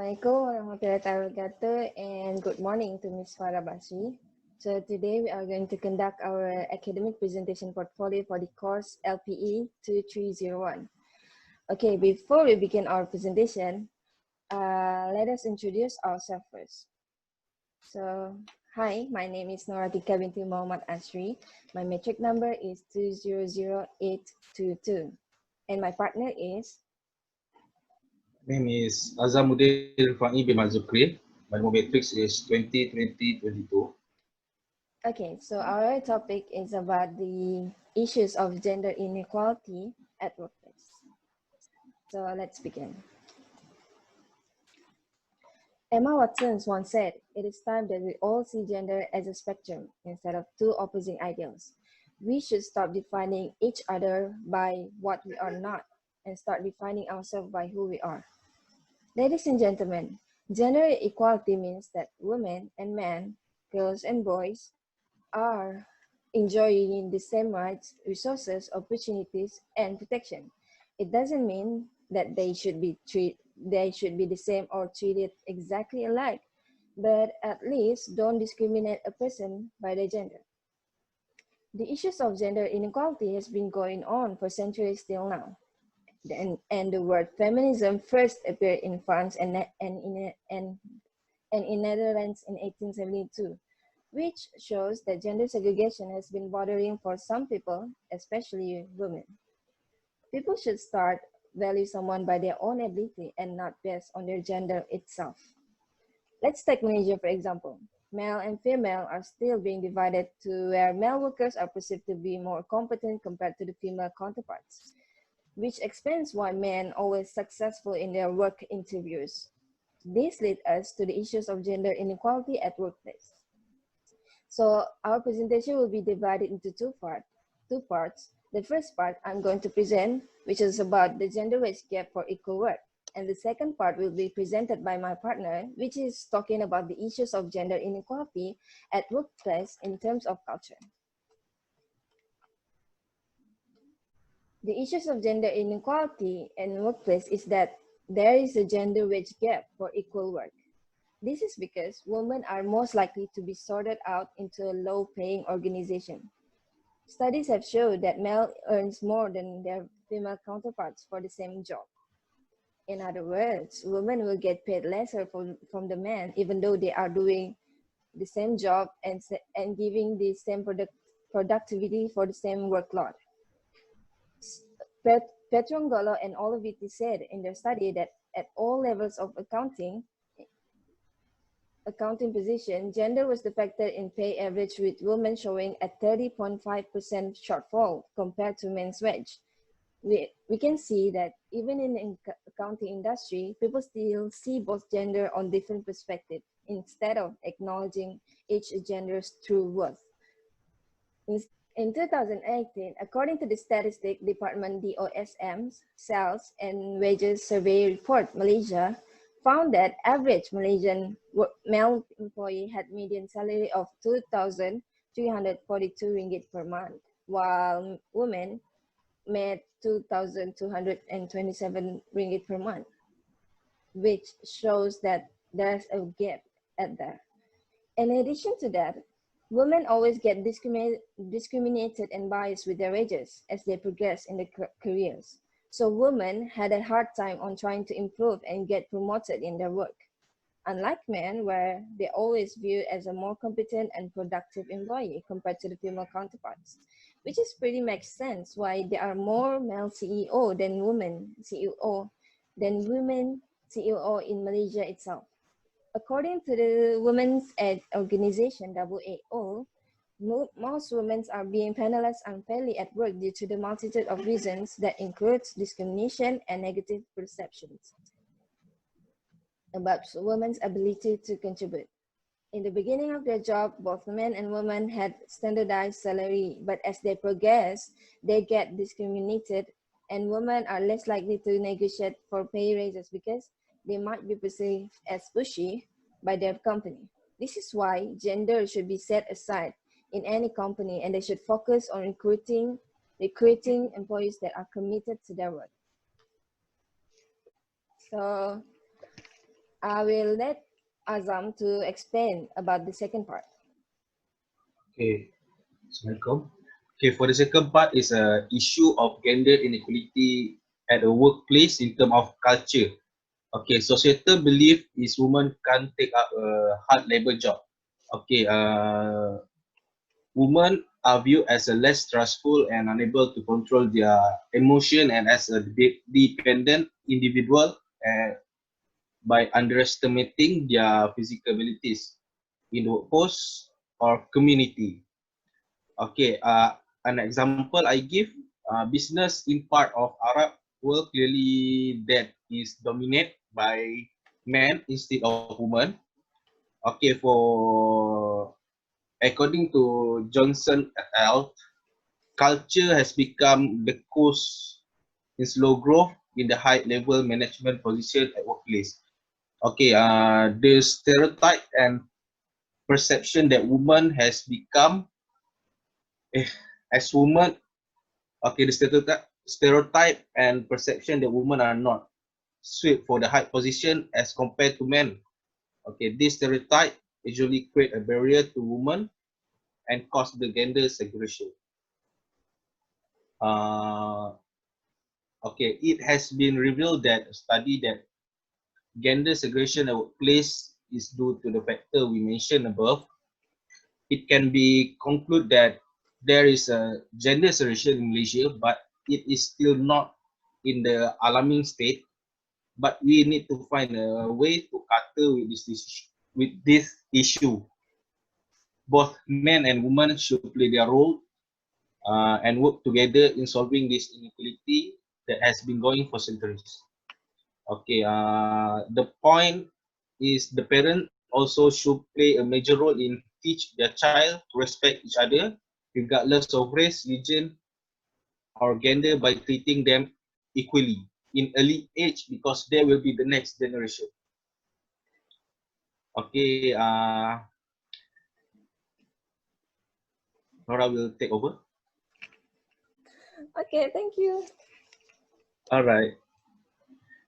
Assalamualaikum warahmatullahi wabarakatuh and good morning to Ms. Farah Basri. So today we are going to conduct our academic presentation portfolio for the course LPE 2301. Okay, before we begin our presentation, let us introduce ourselves first. So, hi, my name is Noratika binti Muhammad Asri. My metric number is 200822 and my partner is name is Azamuddin Rifai bin Mazukri. My matrix is 20-20-22. Okay, so our topic is about the issues of gender inequality at workplace. So let's begin. Emma Watson once said, "It is time that we all see gender as a spectrum instead of two opposing ideals. We should stop defining each other by what we are not and start defining ourselves by who we are." Ladies and gentlemen, gender equality means that women and men, girls and boys, are enjoying the same rights, resources, opportunities, and protection. It doesn't mean that they should be the same or treated exactly alike, but at least don't discriminate a person by their gender. The issues of gender inequality has been going on for centuries till now. And the word feminism first appeared in France and in Netherlands in 1872. Which shows that gender segregation has been bothering for some people, especially women. People should start value someone by their own ability and not based on their gender itself. Let's take Malaysia for example. Male and female are still being divided to where male workers are perceived to be more competent compared to the female counterparts, which explains why men always successful in their work interviews. This leads us to the issues of gender inequality at workplace. So our presentation will be divided into two parts. The first part I'm going to present, which is about the gender wage gap for equal work. And the second part will be presented by my partner, which is talking about the issues of gender inequality at workplace in terms of culture. The issues of gender inequality in workplace is that there is a gender wage gap for equal work. This is because women are most likely to be sorted out into a low-paying organization. Studies have shown that male earns more than their female counterparts for the same job. In other words, women will get paid lesser from the men, even though they are doing the same job and giving the same productivity for the same workload. Petrongolo and Oloviti said in their study that at all levels of accounting position, gender was the factor in pay average, with women showing a 30.5% shortfall compared to men's wage. We can see that even in the accounting industry, people still see both gender on different perspectives instead of acknowledging each gender's true worth. In 2018, according to the Statistic Department DOSM's Sales and Wages Survey Report, Malaysia found that average Malaysian male employee had median salary of 2,342 ringgit per month, while women made 2,227 ringgit per month, which shows that there's a gap at there. In addition to that, women always get discriminated and biased with their wages as they progress in their careers. So women had a hard time on trying to improve and get promoted in their work. Unlike men, where they're always viewed as a more competent and productive employee compared to the female counterparts, which is pretty makes sense why there are more male CEO than women CEO in Malaysia itself. According to the Women's Aid Organization, WAO, most women are being penalized unfairly at work due to the multitude of reasons that includes discrimination and negative perceptions about women's ability to contribute. In the beginning of their job, both men and women had standardized salary, but as they progress, they get discriminated, and women are less likely to negotiate for pay raises because they might be perceived as pushy by their company. This is why gender should be set aside in any company, and they should focus on recruiting employees that are committed to their work. So I will let Azam to explain about the second part. Okay, Assalamualaikum. Okay, for the second part is a issue of gender inequality at a workplace in terms of culture. Okay, societal belief is women can't take up a hard labor job. Okay, women are viewed as a less trustful and unable to control their emotion and as a dependent individual by underestimating their physical abilities in the workforce or community. Okay, an example I give, business in part of Arab world clearly that is dominated by men instead of women. Okay, for according to Johnson et al., culture has become the cause in slow growth in the high level management position at workplace. Okay, the stereotype and perception that woman has become as woman. Okay, the stereotype and perception that women are not suited for the high position as compared to men. Okay, this stereotype usually create a barrier to women and cause the gender segregation. Uh, okay, it has been revealed that a study that gender segregation at workplace is due to the factor we mentioned above. It can be concluded that there is a gender segregation in Malaysia, but it is still not in the alarming state. But we need to find a way to cater with this issue. Both men and women should play their role and work together in solving this inequality that has been going for centuries. Okay, the point is the parent also should play a major role in teach their child to respect each other, regardless of race, religion, or gender, by treating them equally in early age because they will be the next generation. Okay, Nora will take over. Okay, thank you. All right.